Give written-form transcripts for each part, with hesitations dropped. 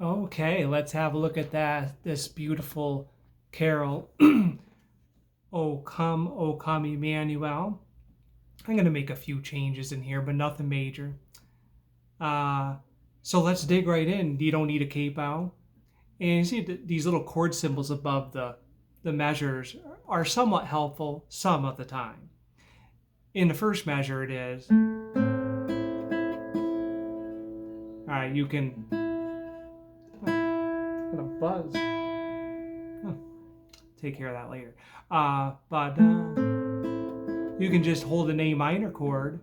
Okay, let's have a look at this beautiful carol. O come, Emmanuel. I'm going to make a few changes in here, but nothing major. So let's dig right in. You don't need a capo. And you see these little chord symbols above the measures are somewhat helpful some of the time. In the first measure, it is. All right, you can. What a buzz. Take care of that later. But you can just hold an A minor chord.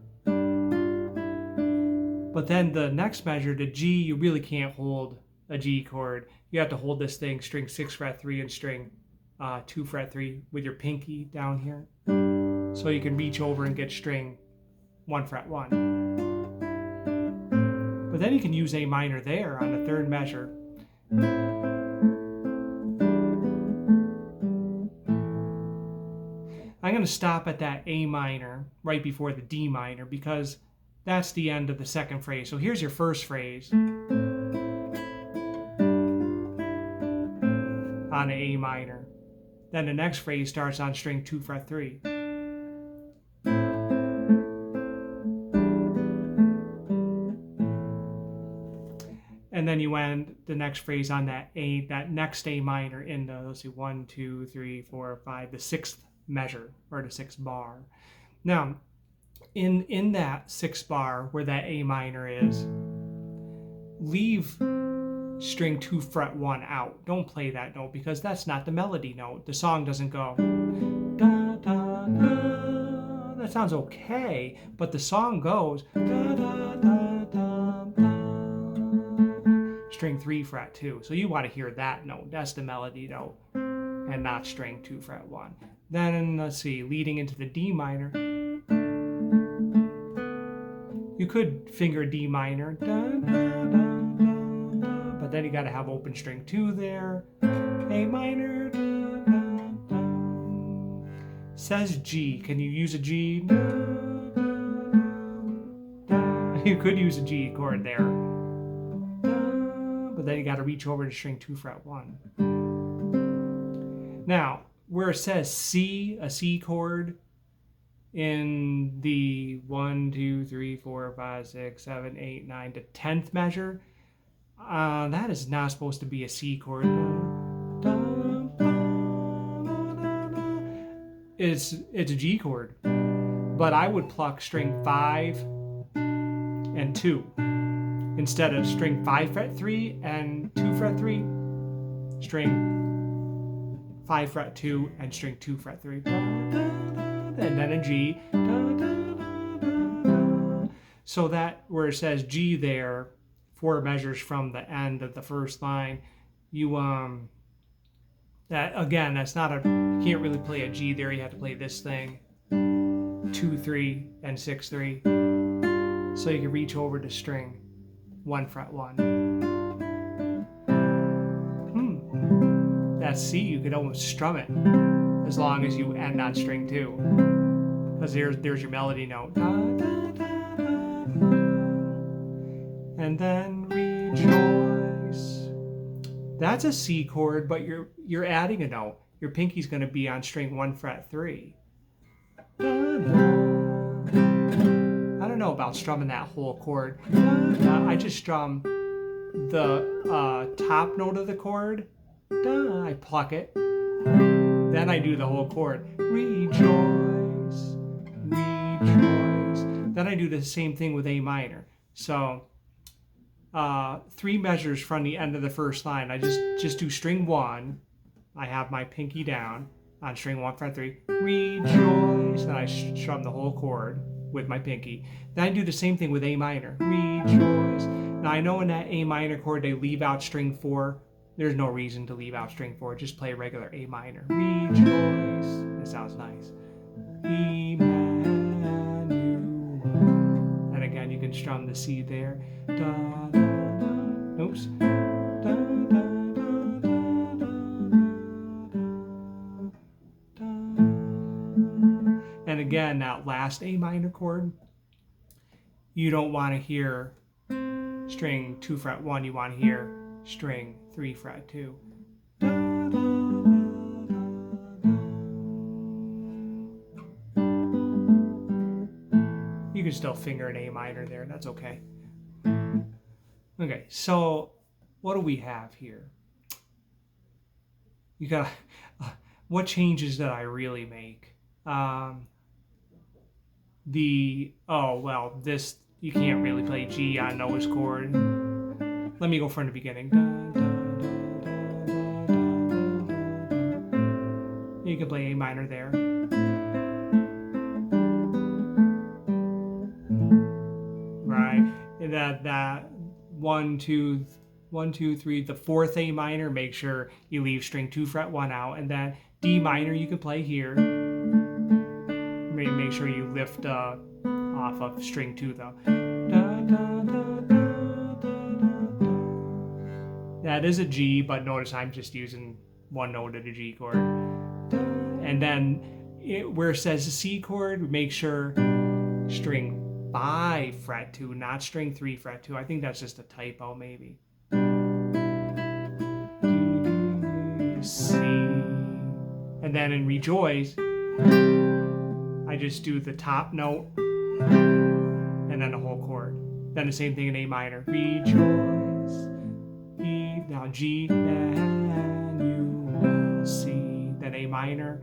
But then the next measure, the G, you really can't hold a G chord. You have to hold this thing, string 6 fret 3 and string 2 fret 3 with your pinky down here. So you can reach over and get string 1 fret 1. But then you can use A minor there on the third measure. I'm going to stop at that A minor right before the D minor because that's the end of the second phrase. So here's your first phrase on A minor. Then the next phrase starts on string 2 fret 3. And then you end the next phrase on that next A minor in the, let's see, 1, 2, 3, 4, 5, the sixth measure or the sixth bar. Now, in that sixth bar where that A minor is, leave string 2 fret 1 out. Don't play that note because that's not the melody note. The song doesn't go da da da. That sounds okay, but the song goes da da da da da. String 3 fret 2. So you want to hear that note. That's the melody note and not string 2 fret 1. Then let's see, leading into the D minor. You could finger D minor, da, da, da, da, but then you got to have open string 2 there. A minor, da, da, da. Says G. Can you use a G? Da, da, da. You could use a G chord there, but then you got to reach over to string 2 fret 1. Now, where it says C, a C chord, in the 1, 2, 3, 4, 5, 6, 7, 8, 9 to 10th measure, that is not supposed to be a C chord. It's a G chord, but I would pluck string 5 and 2 instead of string 5 fret 3 and 2 fret 3, string 5 fret 2 and string 2 fret 3. And then a G. So that where it says G there, 4 measures from the end of the first line, you that again, that's not a, you can't really play a G there. You have to play this thing 2 3 and 6 3. So you can reach over to string 1 fret 1. That C, you could almost strum it as long as you end on string 2, because there's your melody note. Da, da, da, da. And then rejoice. That's a C chord, but you're adding a note. Your pinky's going to be on string 1 fret 3. Da, da. I don't know about strumming that whole chord. Da, da. I just strum the top note of the chord. Da, I pluck it. Then I do the whole chord. Rejoice, rejoice. Then I do the same thing with A minor. So 3 measures from the end of the first line. I just do string 1. I have my pinky down on string 1 fret 3. Rejoice. Then I strum the whole chord with my pinky. Then I do the same thing with A minor. Rejoice. Now I know in that A minor chord they leave out string 4. There's no reason to leave out string 4. Just play a regular A minor. Rejoice. It sounds nice. Emmanuel. And again, you can strum the C there. Da, da, da. Oops. Da, da, da, da, da, da. And again, that last A minor chord, you don't want to hear string 2 fret 1. You want to hear string 3 fret 2. You can still finger an A minor there, that's okay. Okay, so what do we have here? You got what changes did I really make? This you can't really play G on Noah's chord. Let me go from the beginning. You can play A minor there. Right, that 1, 2, 1, 2, 3, the fourth A minor, make sure you leave string 2 fret 1 out, and that D minor you can play here. Make sure you lift off of string 2 though. That is a G, but notice I'm just using one note of the G chord. And then where it says the C chord, make sure string 5 fret 2, not string 3 fret 2. I think that's just a typo maybe. C. And then in Rejoice, I just do the top note and then the whole chord. Then the same thing in A minor. Rejoice. E, now G, Emmanuel, C. Then A minor.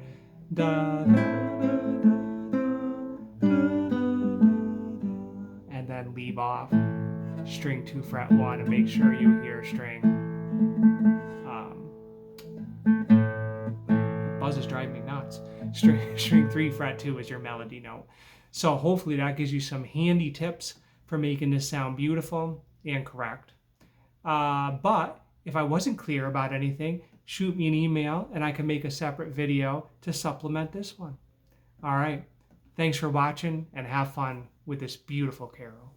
Da, da, da, da, da, and then leave off string 2 fret 1 and make sure you hear string. Buzz is driving me nuts. String 3 fret 2 is your melody note. So hopefully that gives you some handy tips for making this sound beautiful and correct. But if I wasn't clear about anything, shoot me an email and I can make a separate video to supplement this one. All right. Thanks for watching and have fun with this beautiful carol.